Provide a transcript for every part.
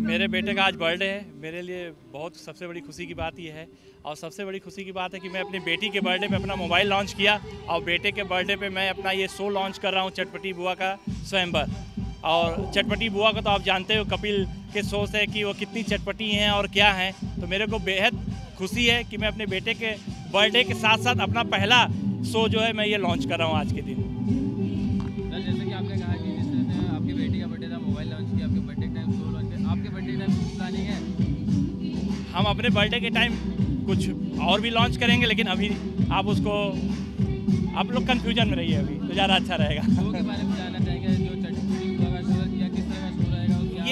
मेरे बेटे का आज बर्थडे है। मेरे लिए बहुत सबसे बड़ी खुशी की बात यह है, और सबसे बड़ी खुशी की बात है कि मैं अपनी बेटी के बर्थडे पे अपना मोबाइल लॉन्च किया, और बेटे के बर्थडे पे मैं अपना ये शो लॉन्च कर रहा हूँ, चटपटी बुआ का स्वयंवर। और चटपटी बुआ को तो आप जानते हो कपिल के शो से कि वो कितनी चटपटी हैं और क्या हैं। तो मेरे को बेहद खुशी है कि मैं अपने बेटे के बर्थडे के साथ साथ अपना पहला शो जो है मैं ये लॉन्च कर रहा हूँ आज के दिन। सर, जैसे कि आपने कहा कि जिस तरह से आपके बेटे का बर्थडे था, मोबाइल लॉन्च किया, आपके बर्थडे के टाइम शो लॉन्च किया, आपके बर्थडे टाइम कुछ प्लानिंग है? हम अपने बर्थडे के टाइम कुछ और भी लॉन्च करेंगे, लेकिन अभी आप उसको आप लोग कंफ्यूजन में रहिए, अभी तो ज़्यादा अच्छा रहेगा। शो के बारे में जानना चाहेंगे, जो चटपटी बुआ का शो है, या किस तरह का शो रहेगा और क्या?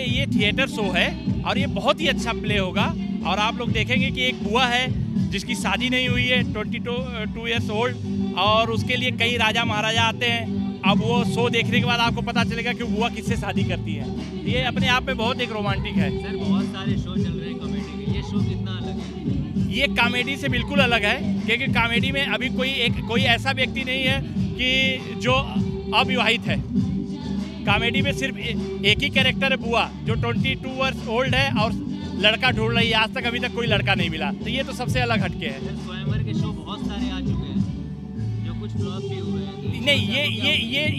ये थिएटर शो है और ये बहुत ही अच्छा प्ले होगा। और आप लोग देखेंगे कि एक बुआ है जिसकी शादी नहीं हुई है, 22 ईयर्स ओल्ड, और उसके लिए कई राजा महाराजा आते हैं। अब वो शो देखने के बाद आपको पता चलेगा कि बुआ किससे शादी करती है। ये अपने आप में बहुत एक रोमांटिक है। सर, बहुत सारे शो चल रहे हैं कॉमेडी के, ये शो कितना अलग है? ये कॉमेडी से बिल्कुल अलग है, क्योंकि कॉमेडी में अभी कोई ऐसा व्यक्ति नहीं है कि जो अविवाहित है। कॉमेडी में सिर्फ एक ही कैरेक्टर है, बुआ, जो 22 ईयर्स ओल्ड है और लड़का ढूंढ रही है। आज तक अभी तक कोई लड़का नहीं मिला, तो ये तो सबसे अलग हटके है। सर, स्वयंवर के शो बहुत सारे आ चुके हैं, जो कुछ फ्लॉप भी हुए हैं। नहीं,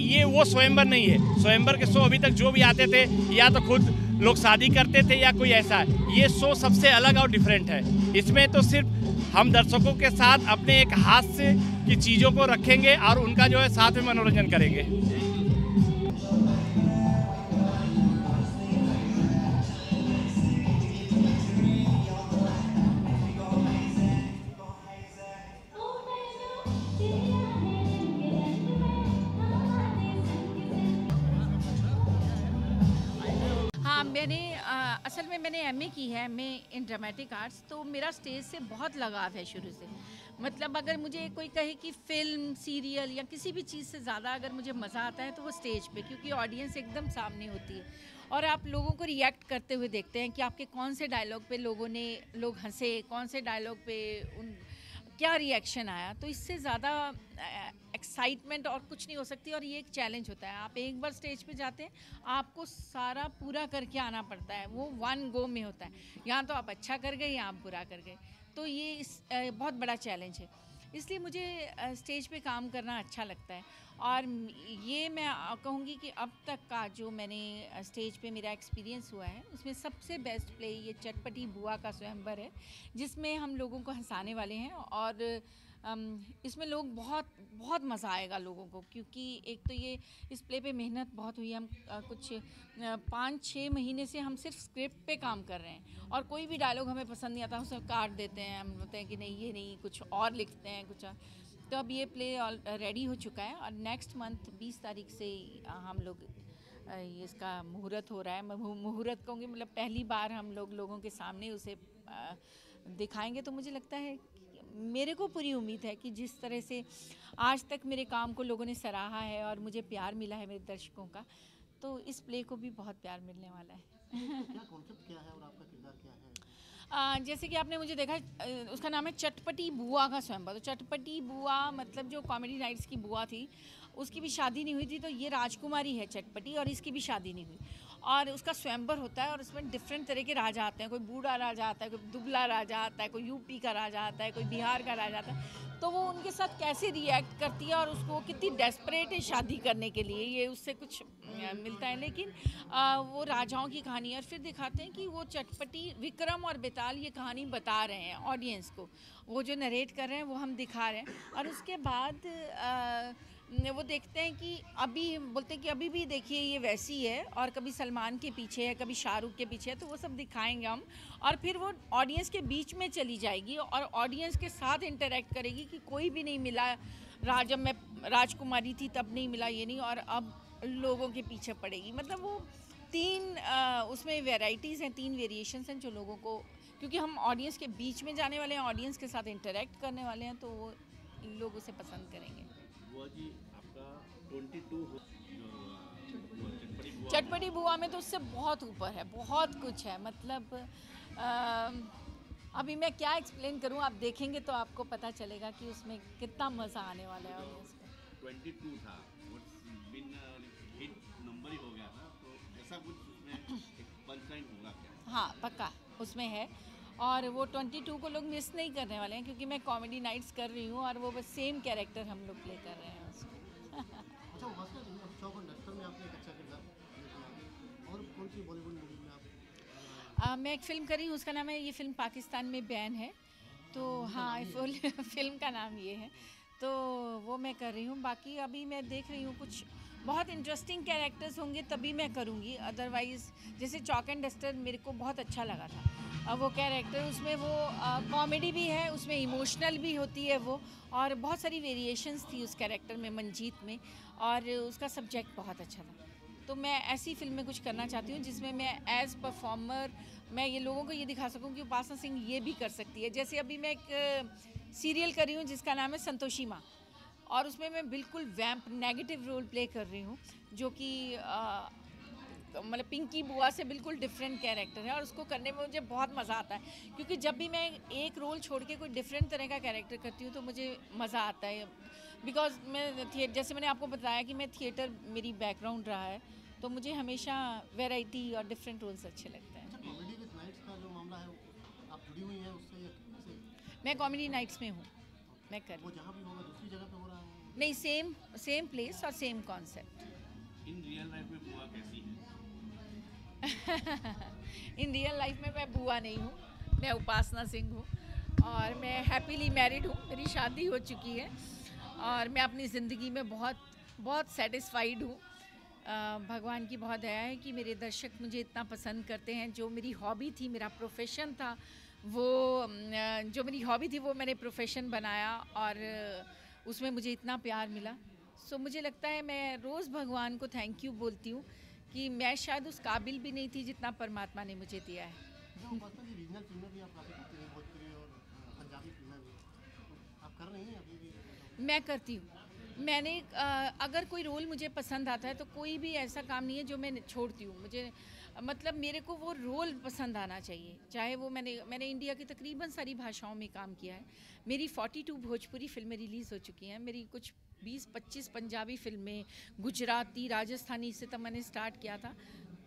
ये वो स्वयंवर नहीं है। स्वयंवर के शो अभी तक जो भी आते थे, या तो खुद लोग शादी करते थे या कोई ऐसा है। ये शो सबसे अलग और डिफरेंट है। इसमें तो सिर्फ हम दर्शकों के साथ अपने एक हास्य की चीज़ों को रखेंगे और उनका जो है साथ में मनोरंजन करेंगे। हाँ, असल में मैंने एमए की है, एमए इन ड्रामेटिक आर्ट्स। तो मेरा स्टेज से बहुत लगाव है शुरू से। मतलब अगर मुझे कोई कहे कि फ़िल्म, सीरियल या किसी भी चीज़ से ज़्यादा अगर मुझे मज़ा आता है तो वो स्टेज पे, क्योंकि ऑडियंस एकदम सामने होती है और आप लोगों को रिएक्ट करते हुए देखते हैं कि आपके कौन से डायलॉग पे लोग हंसे, कौन से डायलॉग पे क्या रिएक्शन आया। तो इससे ज़्यादा एक्साइटमेंट और कुछ नहीं हो सकती, और ये एक चैलेंज होता है। आप एक बार स्टेज पे जाते हैं, आपको सारा पूरा करके आना पड़ता है, वो वन गो में होता है। यहाँ तो आप अच्छा कर गए या आप बुरा कर गए, तो ये बहुत बड़ा चैलेंज है। इसलिए मुझे स्टेज पे काम करना अच्छा लगता है। और ये मैं कहूँगी कि अब तक का जो मैंने स्टेज पे मेरा एक्सपीरियंस हुआ है, उसमें सबसे बेस्ट प्ले ये चटपटी बुआ का स्वयंवर है, जिसमें हम लोगों को हंसाने वाले हैं। और इसमें लोग बहुत मज़ा आएगा लोगों को, क्योंकि एक तो ये इस प्ले पे मेहनत बहुत हुई है। हम कुछ 5-6 महीने से हम सिर्फ स्क्रिप्ट पे काम कर रहे हैं, और कोई भी डायलॉग हमें पसंद नहीं आता उसे काट देते हैं। हम बोलते हैं कि नहीं, ये नहीं, कुछ और लिखते हैं कुछ। तो अब ये प्ले रेडी हो चुका है, और नेक्स्ट मंथ 20 तारीख से हम लोग इसका मुहूर्त हो रहा है। मुहूर्त कहूँगी, मतलब पहली बार हम लोगों के सामने उसे दिखाएंगे। तो मुझे लगता है, मेरे को पूरी उम्मीद है कि जिस तरह से आज तक मेरे काम को लोगों ने सराहा है और मुझे प्यार मिला है मेरे दर्शकों का, तो इस प्ले को भी बहुत प्यार मिलने वाला है। क्या कॉन्सेप्ट क्या है और आपका किरदार क्या है? जैसे कि आपने मुझे देखा, उसका नाम है चटपटी बुआ का स्वयंवर। तो चटपटी बुआ मतलब जो कॉमेडी नाइट्स की बुआ थी, उसकी भी शादी नहीं हुई थी, तो ये राजकुमारी है चटपटी, और इसकी भी शादी नहीं हुई, और उसका स्वयंवर होता है। और उसमें डिफरेंट तरह के राजा आते हैं, कोई बूढ़ा राजा आता है, कोई दुबला राजा आता है, कोई यूपी का राजा आता है, कोई बिहार का राजा आता है। तो वो उनके साथ कैसे रिएक्ट करती है और उसको कितनी डेस्परेट है शादी करने के लिए, ये उससे कुछ मिलता है। लेकिन वो राजाओं की कहानी है, और फिर दिखाते हैं कि वो चटपटी विक्रम और बेताल ये कहानी बता रहे हैं ऑडियंस को, वो जो नरेट कर रहे हैं वो हम दिखा रहे हैं। और उसके बाद वो देखते हैं कि अभी बोलते हैं कि अभी भी देखिए ये वैसी है, और कभी सलमान के पीछे है, कभी शाहरुख के पीछे है, तो वो सब दिखाएंगे हम। और फिर वो ऑडियंस के बीच में चली जाएगी और ऑडियंस के साथ इंटरेक्ट करेगी कि कोई भी नहीं मिला, जब मैं राजकुमारी थी तब नहीं मिला, ये नहीं, और अब लोगों के पीछे पड़ेगी। मतलब वो 3 उसमें वेराइटीज़ हैं, 3 वेरिएशंस हैं जो लोगों को, क्योंकि हम ऑडियंस के बीच में जाने वाले हैं, ऑडियंस के साथ इंटरेक्ट करने वाले हैं, तो वो लोग उसे पसंद करेंगे। बुआ जी, आपका 22 चटपटी बुआ में तो उससे बहुत ऊपर है, बहुत कुछ है। मतलब अभी मैं क्या एक्सप्लेन करूं, आप देखेंगे तो आपको पता चलेगा कि उसमें कितना मज़ा आने वाला है ऑडियंस को। 22 था, बिन हिट नंबर ही हो गया था, तो ऐसा कुछ उसमें एक पंचलाइन होगा हाँ पक्का उसमें है, और वो 22 को लोग मिस नहीं करने वाले हैं क्योंकि मैं कॉमेडी नाइट्स कर रही हूँ और वो बस सेम कैरेक्टर हम लोग प्ले कर रहे हैं उसमें। अच्छा भास्कर जी, अब चौक और डस्टर में आपने एक अच्छा किरदार प्ले किया, और कौन सी बॉलीवुड मूवी में आप मैं एक फ़िल्म कर रही हूँ, उसका नाम है, ये फ़िल्म पाकिस्तान में बैन है, तो हाँ फिल्म का नाम ये है, तो वो मैं कर रही हूँ। बाकी अभी मैं देख रही हूँ कुछ बहुत इंटरेस्टिंग कैरेक्टर्स होंगे तभी मैं करूँगी, अदरवाइज़ जैसे चॉक एंड डस्टर मेरे को बहुत अच्छा लगा था वो कैरेक्टर, उसमें वो कॉमेडी भी है, उसमें इमोशनल भी होती है वो, और बहुत सारी वेरिएशंस थी उस कैरेक्टर में, मंजीत में, और उसका सब्जेक्ट बहुत अच्छा था। तो मैं ऐसी फिल्म में कुछ करना चाहती हूँ जिसमें मैं एज परफॉर्मर मैं ये लोगों को ये दिखा सकूँ कि उपासना सिंह ये भी कर सकती है। जैसे अभी मैं एक सीरियल कर रही हूँ जिसका नाम है संतोषी माँ, और उसमें मैं बिल्कुल वैम्प नेगेटिव रोल प्ले कर रही हूँ, जो कि मतलब पिंकी बुआ से बिल्कुल डिफरेंट कैरेक्टर है, और उसको करने में मुझे बहुत मज़ा आता है, क्योंकि जब भी मैं एक रोल छोड़ के कोई डिफरेंट तरह का कैरेक्टर करती हूँ तो मुझे मज़ा आता है, बिकॉज मैं जैसे मैंने आपको बताया कि मैं थिएटर मेरी बैकग्राउंड रहा है, तो मुझे हमेशा वैरायटी और डिफरेंट रोल्स अच्छे लगते हैं। अच्छा कॉमेडी विद नाइट्स का जो मामला है आप जुड़ी हुई हैं उससे या कैसे? मैं कॉमेडी नाइट्स में हूँ, मैं कर वो जहाँ भी होगा दूसरी जगह पे हो रहा है? नहीं, सेम प्लेस और same concept. In real life में बुआ कैसी है? इन रियल लाइफ में मैं बुआ नहीं हूँ, मैं उपासना सिंह हूँ, और मैं हैप्पीली मैरिड हूँ, मेरी शादी हो चुकी है, और मैं अपनी ज़िंदगी में बहुत सेटिस्फाइड हूँ। भगवान की बहुत दया है कि मेरे दर्शक मुझे इतना पसंद करते हैं। जो मेरी हॉबी थी, मेरा प्रोफेशन था, वो जो मेरी हॉबी थी वो मैंने प्रोफेशन बनाया, और उसमें मुझे इतना प्यार मिला। सो मुझे लगता है मैं रोज़ भगवान को थैंक यू बोलती हूँ कि मैं शायद उस काबिल भी नहीं थी जितना परमात्मा ने मुझे दिया है। अच्छा भास्कर जी, रीजनल फिल्में भी आप काफ़ी करती हैं, भोजपुरी और पंजाबी फिल्में भी, तो आप कर रही हैं अभी भी? मैं करती हूँ। मैंने अगर कोई रोल मुझे पसंद आता है तो कोई भी ऐसा काम नहीं है जो मैं छोड़ती हूँ। मुझे मतलब मेरे को वो रोल पसंद आना चाहिए, चाहे वो मैंने इंडिया की तकरीबन सारी भाषाओं में काम किया है। मेरी 42 भोजपुरी फिल्में रिलीज़ हो चुकी हैं, मेरी कुछ 20-25 पंजाबी फिल्में, गुजराती, राजस्थानी से तब मैंने स्टार्ट किया था।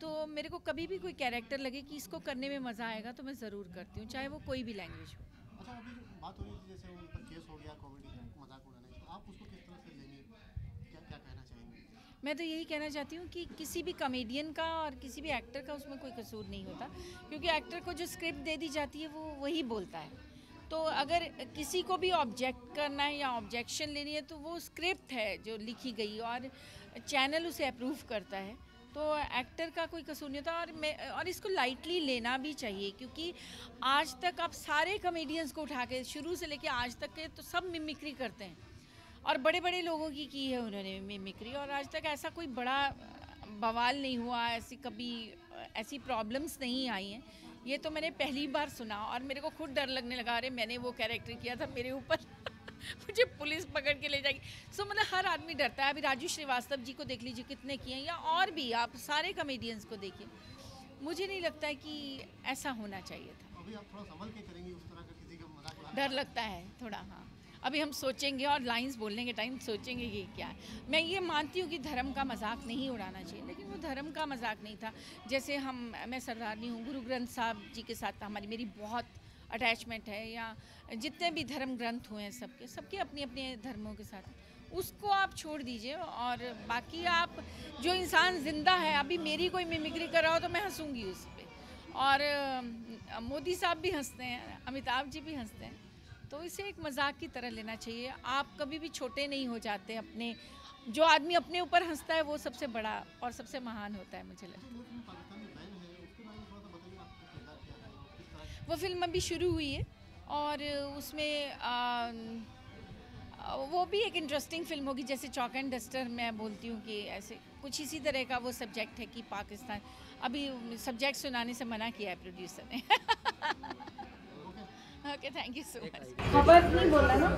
तो मेरे को कभी भी कोई कैरेक्टर लगे कि इसको करने में मज़ा आएगा तो मैं ज़रूर करती हूँ, चाहे वो कोई भी लैंग्वेज हो। अच्छा अभी जो बात हो रही थी जैसे उन पर केस हो गया कॉमेडी का मजाक उड़ाने का, तो आप उसको किस तरह से लेंगे, क्या क्या कहना चाहेंगे? मैं तो यही कहना चाहती हूँ कि किसी भी कॉमेडियन का और किसी भी एक्टर का उसमें कोई कसूर नहीं होता, क्योंकि एक्टर को जो स्क्रिप्ट दे दी जाती है वो वही बोलता है। तो अगर किसी को भी ऑब्जेक्ट करना है या ऑब्जेक्शन लेनी है तो वो स्क्रिप्ट है जो लिखी गई, और चैनल उसे अप्रूव करता है, तो एक्टर का कोई कसूर नहीं होता। और इसको लाइटली लेना भी चाहिए, क्योंकि आज तक आप सारे कॉमेडियंस को उठा के शुरू से लेके आज तक के तो सब मिमिक्री करते हैं, और बड़े बड़े लोगों की है उन्होंने मिमिक्री, और आज तक ऐसा कोई बड़ा बवाल नहीं हुआ, ऐसी प्रॉब्लम्स नहीं आई हैं। ये तो मैंने पहली बार सुना, और मेरे को खुद डर लगने लगा, अरे मैंने वो कैरेक्टर किया था, मेरे ऊपर मुझे पुलिस पकड़ के ले जाएगी। सो मतलब हर आदमी डरता है। अभी राजू श्रीवास्तव जी को देख लीजिए कितने किए हैं, या और भी आप सारे कॉमेडियंस को देखिए। मुझे नहीं लगता है कि ऐसा होना चाहिए था। अभी आप थोड़ा संभल के करेंगे उस तरह का किसी का मजाक उड़ाना? डर लगता है थोड़ा, हाँ। अभी हम सोचेंगे, और लाइंस बोलने के टाइम सोचेंगे कि क्या है। मैं ये मानती हूँ कि धर्म का मजाक नहीं उड़ाना चाहिए, लेकिन वो धर्म का मजाक नहीं था। जैसे मैं सरदारनी हूँ, गुरु ग्रंथ साहब जी के साथ मेरी बहुत अटैचमेंट है, या जितने भी धर्म ग्रंथ हुए हैं सबके अपने अपने धर्मों के साथ, उसको आप छोड़ दीजिए। और बाकी आप जो इंसान ज़िंदा है, अभी मेरी कोई मिमिक्री कर रहा हो तो मैं हंसूँगी उस पर, और मोदी साहब भी हंसते हैं, अमिताभ जी भी हंसते हैं, तो इसे एक मजाक की तरह लेना चाहिए। आप कभी भी छोटे नहीं हो जाते। जो आदमी अपने ऊपर हंसता है वो सबसे बड़ा और सबसे महान होता है, मुझे लगता है। जो फिल्म पाकिस्तान में बैन है उसके बारे में थोड़ा सा बताइए, आपका किरदार क्या है और किस तरह? वो फिल्म अभी शुरू हुई है, और उसमें वो भी एक इंटरेस्टिंग फिल्म होगी। जैसे चॉक एंड डस्टर मैं बोलती हूँ कि ऐसे कुछ इसी तरह का वो सब्जेक्ट है कि पाकिस्तान, अभी सब्जेक्ट सुनाने से मना किया है प्रोड्यूसर ने। Okay, thank you so much. खबर नहीं बोला ना,